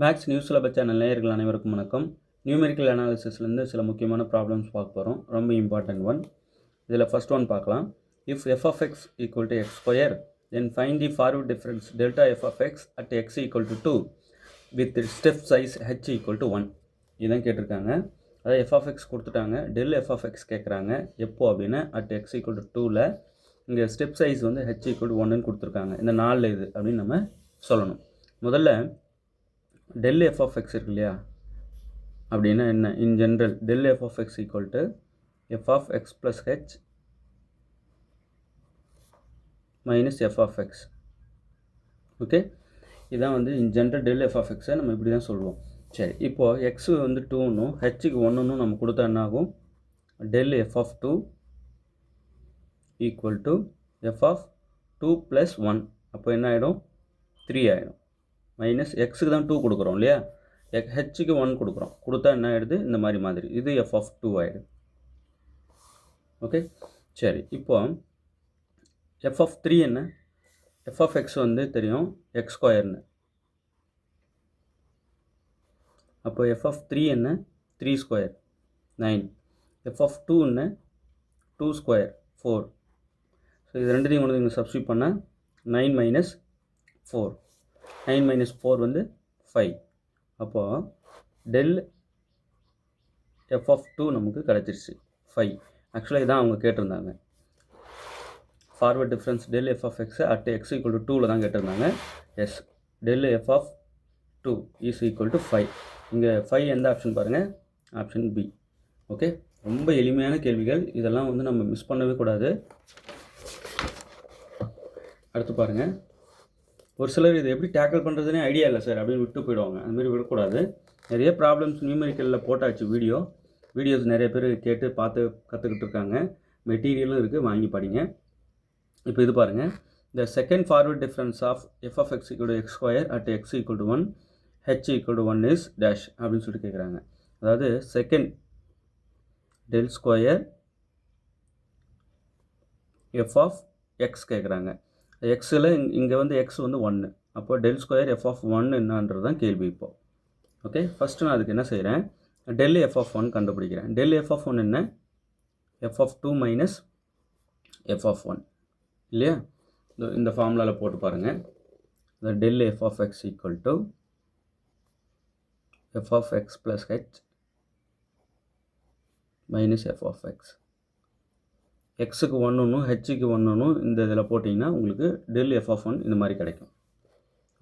Maths news syllabus channel நேயர்கள் அனைவருக்கும் வணக்கம். நியூமெரிக்கல் அனாலிசிஸ்லேருந்து சில முக்கியமான ப்ராப்ளம்ஸ் பார்க்க போகிறோம். ரொம்ப இம்பார்ட்டன்ட் ஒன். இதில் ஃபஸ்ட் ஒன் பார்க்கலாம். If F of X equal to X square then find the forward difference delta F of X at X equal to 2 with step size H equal to 1. இதான் கேட்டிருக்காங்க. அதாவது F of X கொடுத்துட்டாங்க, del F of X கேட்குறாங்க. எப்போ அப்படின்னா at X equal to 2ல் இங்கே step size வந்து ஹெச் ஈக்குவல் டு 1ன்னு கொடுத்துருக்காங்க. இந்த 4 இது அப்படின்னு நம்ம சொல்லணும். முதல்ல del f of x இருக்கு இல்லையா, அப்படின்னா என்ன? இன் general del f of x equal to f of x plus h minus f of x. Okay, இதான் வந்து இன் general del f of x நம்ம இப்படி தான் சொல்லுவோம். சரி, இப்போது x வந்து 2னும் ஹெச்சுக்கு 1னும் நம்ம கொடுத்தா என்ன ஆகும்? del f of 2 equal to f of 2 plus 1. அப்போ என்ன ஆகிடும்? 3 ஆகிடும். மைனஸ் எக்ஸுக்கு தான் 2 கொடுக்குறோம் இல்லையா, ஹெச்சுக்கு 1 கொடுக்குறோம். கொடுத்தா என்ன ஆகிடுது? இந்த மாதிரி இது எஃப் ஆஃப் 2 ஆகிடுது. ஓகே, சரி. இப்போ எஃப் ஆஃப் 3 என்ன? எஃப் ஆஃப் எக்ஸ் வந்து தெரியும் எக்ஸ் ஸ்கொயர்னு. அப்போ எஃப் ஆஃப் 3 என்ன? 3 ஸ்கொயர் 9. எஃப் ஆஃப் 2 என்ன? 2 ஸ்கொயர் 4. ஸோ இது ரெண்டுத்தையும் கொண்டு இங்கே சப்ஸ்டியூட் பண்ணால் 9 மைனஸ் 4. 9 மைனஸ் 4 வந்து 5. அப்போது டெல் எஃப் ஆஃப் 2 நமக்கு கிடச்சிருச்சு 5. ஆக்சுவலாக இதான் அவங்க கேட்டிருந்தாங்க. Forward difference del F of X at X equal to 2ல் தான் கேட்டிருந்தாங்க. Yes, del F of 2 is equal to 5. இங்கே 5 எந்த ஆப்ஷன் பாருங்கள்? Option B. ஓகே, ரொம்ப எளிமையான கேள்விகள். இதெல்லாம் வந்து நம்ம மிஸ் பண்ணவே கூடாது. அடுத்து பாருங்கள். ஒரு சிலர் இது எப்படி டேக்கிள் பண்ணுறதுனே ஐடியா இல்லை சார் அப்படின்னு விட்டு போயிடுவாங்க. அதுமாரி விடக்கூடாது. நிறைய ப்ராப்ளம்ஸ் நியூமெரிக்கலில் போட்டாச்சு. வீடியோஸ் நிறைய பேர் கேட்டு பார்த்து கற்றுக்கிட்டு இருக்காங்க. மெட்டீரியலும் இருக்குது, வாங்கி படிங்க. இப்போ இது பாருங்கள். The second forward difference of F of X equal to X square at X equal to 1 H equal to 1 is dash அப்படின்னு சொல்லிட்டு கேட்குறாங்க. அதாவது second del square F of X கேட்குறாங்க. எக்ஸில் இங்கே வந்து எக்ஸ் வந்து 1. அப்போ டெல் ஸ்கொயர் எஃப் ஆஃப் 1 என்னன்றது தான் கேள்வி. இப்போது ஓகே, ஃபஸ்ட்டு நான் அதுக்கு என்ன செய்கிறேன்? டெல் எஃப் ஆஃப் 1 கண்டுபிடிக்கிறேன். டெல் எஃப் ஆஃப் 1 என்ன? F of 2 minus F of 1 இல்லையா? இந்த ஃபார்முலாவில் போட்டு பாருங்கள். இந்த del F of X equal to F of X plus H minus F of X. எக்ஸுக்கு 1 ஹெச்சுக்கு 1 இந்த இதில் போட்டிங்கன்னா உங்களுக்கு டெல் எஃப் ஆஃப் 1 இந்த மாதிரி கிடைக்கும்.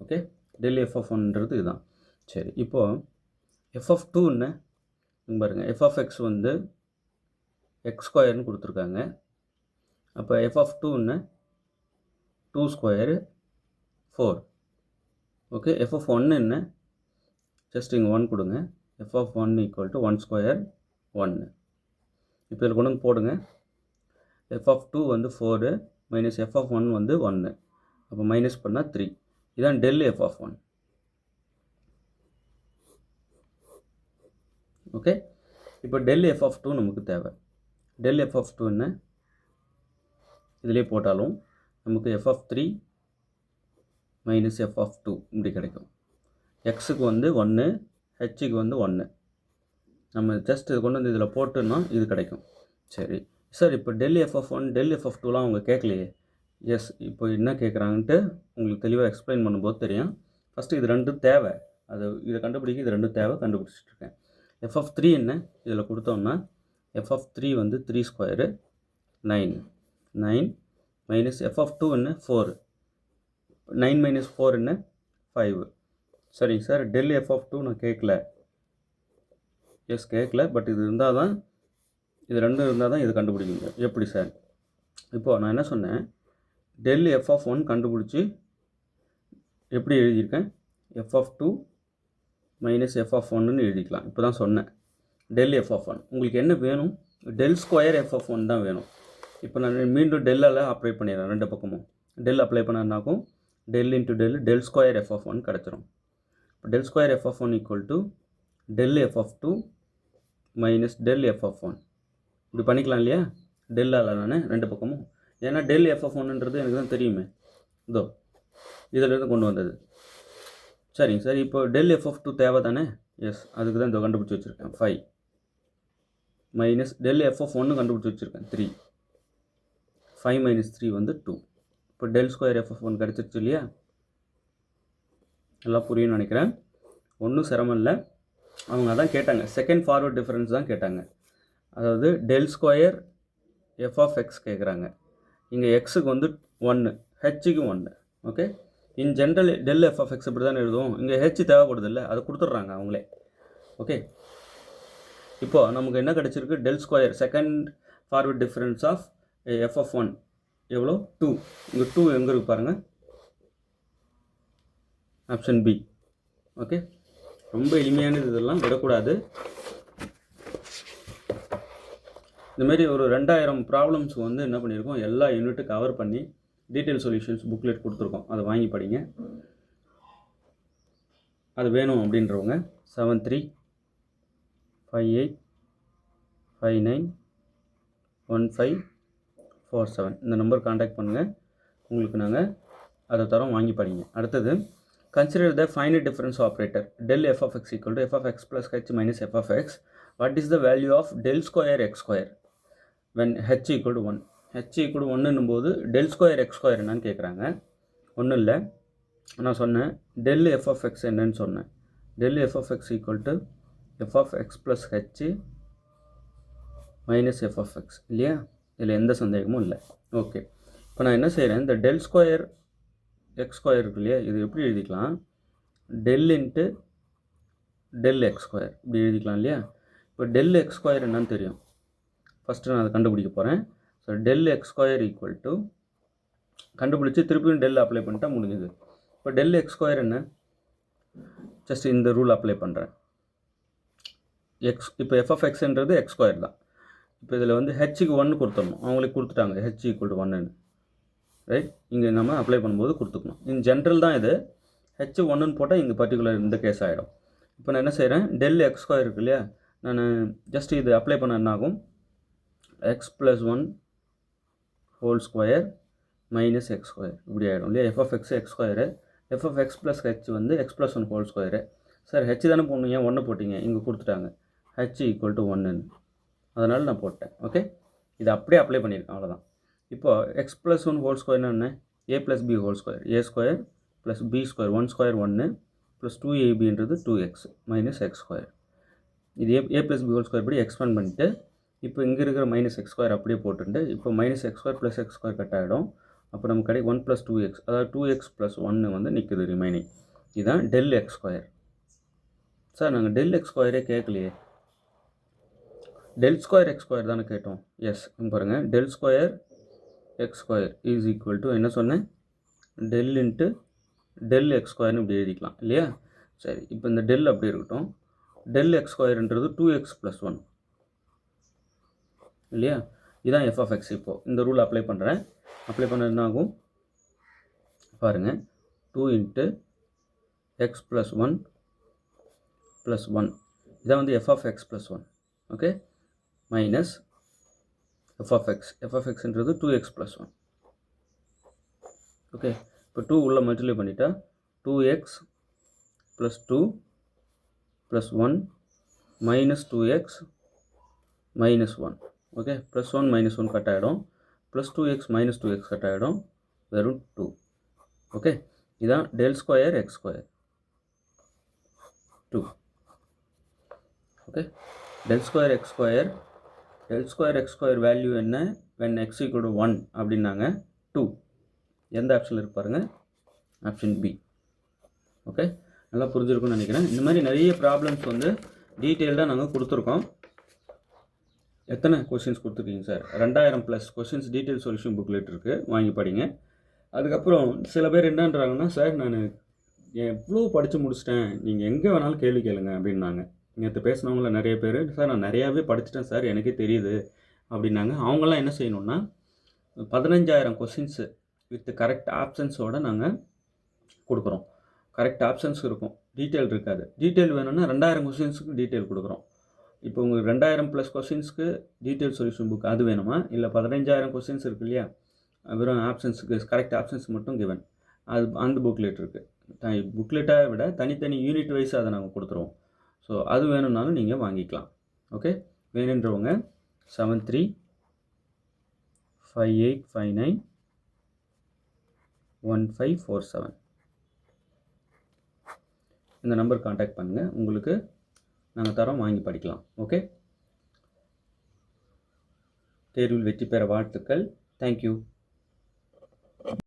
ஓகே, டெல் எஃப் ஆஃப் 1ன்றது இதுதான். சரி, இப்போது எஃப் ஆஃப் 2 என்ன? இங்கே பாருங்கள். எஃப் ஆஃப் எக்ஸ் வந்து எக்ஸ் ஸ்கொயர்னு கொடுத்துருக்காங்க. அப்போ எஃப் ஆஃப் 2 என்ன? 2 ஸ்கொயரு 4. ஓகே, எஃப் ஆஃப் 1 என்ன? ஜஸ்ட் இங்கே 1 கொடுங்க. F of 1 equal to 1 square 1. இப்போ இதில் கொண்டு வந்து போடுங்க. எஃப் ஆஃப் 2 வந்து 4 மைனஸ் எஃப் ஆஃப் 1 வந்து 1. அப்போ மைனஸ் பண்ணால் 3. இதான் டெல் எஃப் ஆஃப் 1. ஓகே, இப்போ டெல் எஃப் ஆஃப் 2 நமக்கு தேவை. டெல் எஃப் ஆஃப் 2 என்ன? இதிலே போட்டாலும் நமக்கு F of 3 minus F of 2 இப்படி கிடைக்கும். எக்ஸுக்கு வந்து 1, ஹெச்சுக்கு வந்து 1. நம்ம ஜஸ்ட் இது கொண்டு வந்து இதில் போட்டோன்னா இது கிடைக்கும். சரி சார், இப்போ del F of 1 del F of 2லாம் அவங்க கேட்கலையே. எஸ், இப்போ என்ன கேட்குறாங்கன்ட்டு உங்களுக்கு தெளிவாக எக்ஸ்பிளைன் பண்ணும்போது தெரியும். ஃபஸ்ட்டு இது ரெண்டும் தேவை. இதை கண்டுபிடிக்க இது ரெண்டும் தேவை, கண்டுபிடிச்சிட்ருக்கேன். எஃப் ஆஃப் 3 என்ன? இதில் கொடுத்தோம்னா எஃப் ஆஃப் 3 வந்து 3 ஸ்கொயரு 9 மைனஸ் எஃப் ஆஃப் 2 என்ன? 4. 9 மைனஸ் 4 என்ன? 5. சரிங்க சார், டெல் எஃப் ஆஃப் 2 நான் கேட்கல. எஸ், கேட்கல. பட் இது இருந்தால் தான், இது ரெண்டும் இருந்தால் தான் இது கண்டுபிடிக்குங்க. எப்படி சார்? இப்போது நான் என்ன சொன்னேன்? டெல் எஃப் ஆஃப் 1 கண்டுபிடிச்சி எப்படி எழுதியிருக்கேன்? F of 2 minus F of 1ன்னு எழுதிக்கலாம். இப்போ தான் சொன்னேன். டெல் எஃப் ஆஃப் 1 உங்களுக்கு என்ன வேணும்? டெல் ஸ்கொயர் எஃப் ஆஃப் 1 தான் வேணும். இப்போ நான் மீண்டும் டெல்லால் அப்ளை பண்ணிடுறேன். ரெண்டு பக்கமும் டெல் அப்ளை பண்ணாக்கும் del into del square F of 1 கிடச்சிரும். இப்போ del square F of 1 equal to del F of 2 minus del F of 1. இப்படி பண்ணிக்கலாம் இல்லையா? டெல்லால் நான் ரெண்டு பக்கமும். ஏன்னா டெல் எஃப் ஆஃப் 1ன்றது எனக்கு தான் தெரியுமே. இதோ இதிலேருந்து கொண்டு வந்தது. சரிங்க சார். இப்போ del எஃப் ஆஃப் டூ தேவை தானே? எஸ், அதுக்கு தான் இதை கண்டுபிடிச்சி வச்சுருக்கேன் 5 மைனஸ் del எஃப் ஆஃப் ஒன்று கண்டுபிடிச்சி வச்சுருக்கேன் 3. 5 மைனஸ் 3 வந்து 2. இப்போ del square F of one கிடச்சிருச்சு இல்லையா? நல்லா புரியும்னு நினைக்கிறேன். ஒன்றும் சிரமம் இல்லை. அவங்க அதான் கேட்டாங்க, செகண்ட் ஃபார்வர்ட் டிஃபரன்ஸ் தான் கேட்டாங்க. அதாவது del square F of X கேட்குறாங்க. இங்கே எக்ஸுக்கு வந்து 1, ஹெச்சுக்கு 1. Okay, in general del F of X இப்படி தான் எழுதுவோம். இங்கே ஹெச் தேவைப்படுது இல்லை, அதை கொடுத்துட்றாங்க அவங்களே. ஓகே, இப்போது நமக்கு என்ன கிடச்சிருக்கு? del square second forward difference of F of 1 எவ்வளோ? 2. இங்கே 2 எங்கே இருக்குது பாருங்கள், ஆப்ஷன் பி. ஓகே, ரொம்ப எளிமையானது, இதெல்லாம் விடக்கூடாது. இந்தமாரி ஒரு 2000 ப்ராப்ளம்ஸ் வந்து என்ன பண்ணியிருக்கோம், எல்லா யூனிட்டும் கவர் பண்ணி டீட்டெயில் சொல்யூஷன்ஸ் புக்லெட் கொடுத்துருக்கோம். அதை வாங்கி படிங்க. அது வேணும் அப்படின்றவங்க 7358591547 இந்த நம்பர் காண்டாக்ட் பண்ணுங்கள். உங்களுக்கு நாங்கள் அதை தரோம், வாங்கி படிங்க. அடுத்தது, consider the finite difference operator del f of x equal to f of x plus h minus f of x. What is the value of del square x square when h equal to 1? h equal to 1 போது del square x square என்னன்னு கேட்குறாங்க. ஒன்றும் இல்லை, நான் சொன்னேன் del f of x என்னன்னு சொன்னேன். del f of x equal to f of x plus h minus f of x இல்லையா? இதில் எந்த சந்தேகமும் இல்லை. ஓகே, இப்போ நான் என்ன செய்கிறேன், இந்த del square x ஸ்கொயர் இருக்கு இல்லையா, இது எப்படி எழுதிக்கலாம், del into del x square இப்படி எழுதிக்கலாம் இல்லையா? இப்போ del x ஸ்கொயர் என்னன்னு தெரியும். ஃபஸ்ட்டு நான் அதை கண்டுபிடிக்க போகிறேன். So del x square equal to கண்டுபிடிச்சி திருப்பியும் del அப்ளை பண்ணிட்டா முடிஞ்சுது. இப்போ del x ஸ்கொயர் என்ன, ஜஸ்ட் இந்த ரூல் அப்ளை பண்ணுறேன். எக்ஸ், இப்போ எஃப் ஆஃப் எக்ஸ்ன்றது எக்ஸ் ஸ்கொயர் தான். இப்போ இதில் வந்து ஹெச்சுக்கு 1 கொடுத்துடணும், அவங்களே கொடுத்துட்டாங்க ஹெச் ஈக்குவல் டு 1ன்னு. ரைட், இங்கே நம்ம அப்ளை பண்ணும்போது கொடுத்துக்கணும். இன் ஜென்ரல் தான் இது, ஹெச் 1ன்னு போட்டால் இங்கே பர்டிகுலர் இந்த கேஸ் ஆகிடும். இப்போ நான் என்ன செய்கிறேன், del எக்ஸ் ஸ்கொயர் இருக்கு இல்லையா, நான் ஜஸ்ட் இது அப்ளை பண்ண என்ன ஆகும், X plus 1 whole square minus X square இப்படி ஆகிடும் இல்லையா? F of X X square, F of X plus H வந்து X plus 1 whole square. Sir H தானே போடணும், ஏன் 1 போட்டிங்க, இங்கே கொடுத்துட்டாங்க ஹெச் ஈக்குவல் டு 1ன்னு, அதனால் நான் போட்டேன். ஓகே, இது அப்படியே அப்ளை பண்ணியிருக்கேன், அவ்வளோதான். இப்போ எக்ஸ் ப்ளஸ் 1 ஹோல் ஸ்கொயர்னா என்ன, A plus B whole square, A square plus B square 1 square 1 plus 2ab two X minus X square. இது A plus B whole square படி எக்ஸ்பேண்ட் பண்ணிவிட்டு இப்போ இங்கே இருக்கிற மைனஸ் எக்ஸ் ஸ்கொயர் அப்படியே போட்டுட்டு இப்போ minus X square plus X square cut ஆகிடும். அப்போ நமக்கு கிடைக்கும் 1 + 2x, அதாவது 2x + 1 வந்து நிற்குது ரிமைனிங். இதுதான் del எக்ஸ் ஸ்கொயர். சார் நாங்கள் del எக்ஸ் ஸ்கொயரே கேட்கலையே, del ஸ்கொயர் எக்ஸ் ஸ்கொயர் தானே கேட்டோம். எஸ், பாருங்கள் del square X square is equal to என்ன சொன்னேன், del இன்ட்டு del எக்ஸ் ஸ்கொயர்னு இப்படி எழுதிக்கலாம் இல்லையா? சரி, இப்போ இந்த del அப்படி இருக்கட்டும். del எக்ஸ் ஸ்கொயர்ன்றது 2x + 1 இல்லையா? இதுதான் எஃப் ஆஃப் எக்ஸ். இப்போது இந்த ரூல் அப்ளை பண்ணுறேன். அப்ளை பண்ண என்ன ஆகும் பாருங்கள், 2 இன்ட்டு எக்ஸ் ப்ளஸ் 1 ப்ளஸ் 1 இதான் வந்து F of X plus 1. Okay, minus F of X, F of எக்ஸ்ன்றது 2x + 1. ஓகே, இப்போ 2 உள்ள மல்டிப்ளை பண்ணிட்டா 2x + 2 + 1 minus 2x minus 1. Okay, plus 1 minus 1 cut ஆகிடும், plus 2x minus 2x cut ஆகிடும், வெறும் 2. Okay, இதுதான் del square X square 2. Okay, del square X square, del square X square value என்ன, when x equal to 1 அப்படின்னாங்க 2. எந்த ஆப்ஷனில் இருக்கு பாருங்கள், ஆப்ஷன் பி. ஓகே, நல்லா புரிஞ்சிருக்குன்னு நினைக்கிறேன். இந்த மாதிரி நிறைய ப்ராப்ளம்ஸ் வந்து டீட்டெயில்டாக நாங்கள் கொடுத்துருக்கோம். எத்தனை கொஷின்ஸ் கொடுத்துருக்கீங்க sir? 2000+ questions detail solution booklet இருக்குது, வாங்கி படிங்க. அதுக்கப்புறம் சில பேர் என்னன்றாங்கன்னா, சார் நான் எவ்வளோ படித்து முடிச்சிட்டேன், நீங்கள் எங்கே வேணாலும் கேள்வி கேளுங்க அப்படின்னாங்க. நேற்று பேசினவங்கள நிறைய பேர், சார் நான் நிறையாவே படிச்சிட்டேன் சார், எனக்கே தெரியுது அப்படின்னாங்க. அவங்களாம் என்ன செய்யணுன்னா 15000 கொஷின்ஸு வித் கரெக்ட் ஆப்ஷன்ஸோடு நாங்கள் கொடுக்குறோம். கரெக்ட் ஆப்ஷன்ஸ் இருக்கும், டீட்டெயில் இருக்காது. டீட்டெயில் வேணும்னா 2000 கொஷின்ஸுக்கு டீட்டெயில் கொடுக்குறோம். இப்போ உங்களுக்கு 2000+ கொஷின்ஸ்க்கு டீட்டெயில் சொல்யூஷன் புக் அது வேணுமா, இல்லை 15000 கொஷின்ஸ் இருக்கு இல்லையா, வெறும் ஆப்ஷன்ஸுக்கு கரெக்ட் ஆப்ஷன்ஸ் மட்டும் கிவன், அது அந்த புக்லெட் இருக்குது. புக்லெட்டை விட தனித்தனி யூனிட் வைஸ் அதை நாங்கள் கொடுத்துருவோம். ஸோ அது வேணும்னாலும் நீங்கள் வாங்கிக்கலாம். ஓகே, வேணுன்றவங்க 7358591547 இந்த நம்பர் காண்டாக்ட் பண்ணுங்கள். உங்களுக்கு நாங்கள் தரோம், வாங்கி படிக்கலாம். ஓகே, தேர்வில் வெற்றி பெற வாழ்த்துக்கள். தேங்க்யூ.